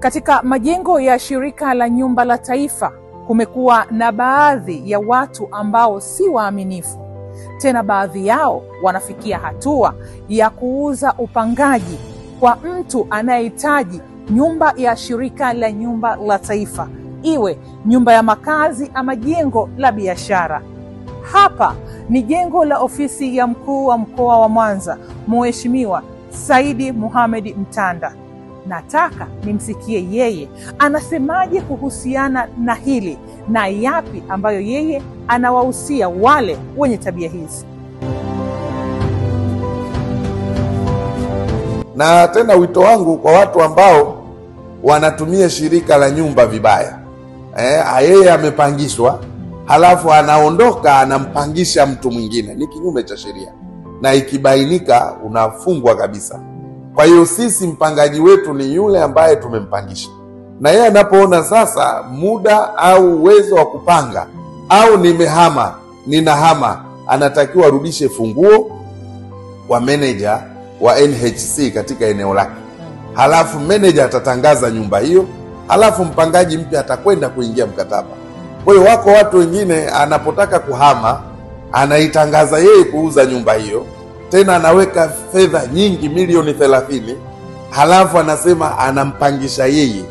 Katika majengo ya Shirika la Nyumba la Taifa kumekuwa na baadhi ya watu ambao si waaminifu. Tena baadhi yao wanafikia hatua ya kuuza upangaji kwa mtu anayehitaji nyumba ya Shirika la Nyumba la Taifa, iwe nyumba ya makazi ama jengo la biashara. Hapa ni jengo la ofisi ya Mkuu wa Mkoa wa Mwanza, Mheshimiwa Saidi Mohamed Mtanda. Nataka nimsikie yeye anasemaje kuhusiana na hili na yapi ambayo yeye anawahusia wale wenye tabia hizi. Na tena wito wangu kwa watu ambao wanatumia shirika la nyumba vibaya. Yeye amepangishwa, halafu anaondoka anampangisha mtu mwingine. Ni kinyume cha sheria, na ikibainika unafungwa kabisa. Kwa hiyo sisi mpangaji wetu ni yule ambaye tumempangisha. Na yeye anapoona sasa muda au uwezo wa kupanga, au ninahama, anatakiwa arudishe funguo kwa manager wa NHC katika eneo lake. Halafu manager atatangaza nyumba hiyo, halafu mpangaji mpya atakwenda kuingia mkataba. Kwa hiyo wako watu wengine anapotaka kuhama, anaitangaza yeye kuuza nyumba hiyo, tena anaweka fedha nyingi, milioni 30, halafu anasema anampangisha yeye.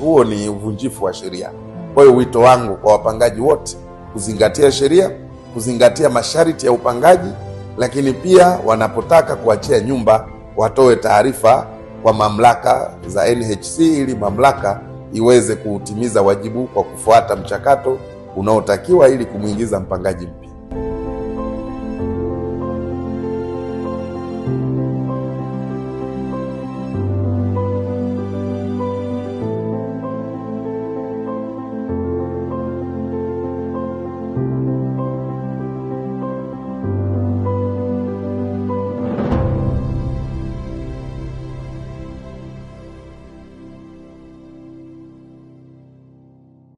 Huo ni uvunjifu wa sheria. Kwa hiyo wito wangu kwa wapangaji wote, kuzingatia sheria, kuzingatia masharti ya upangaji, lakini pia wanapotaka kuachia nyumba watoe taarifa kwa mamlaka za NHC ili mamlaka iweze kutimiza wajibu kwa kufuata mchakato unaotakiwa ili kumuingiza mpangaji mpya.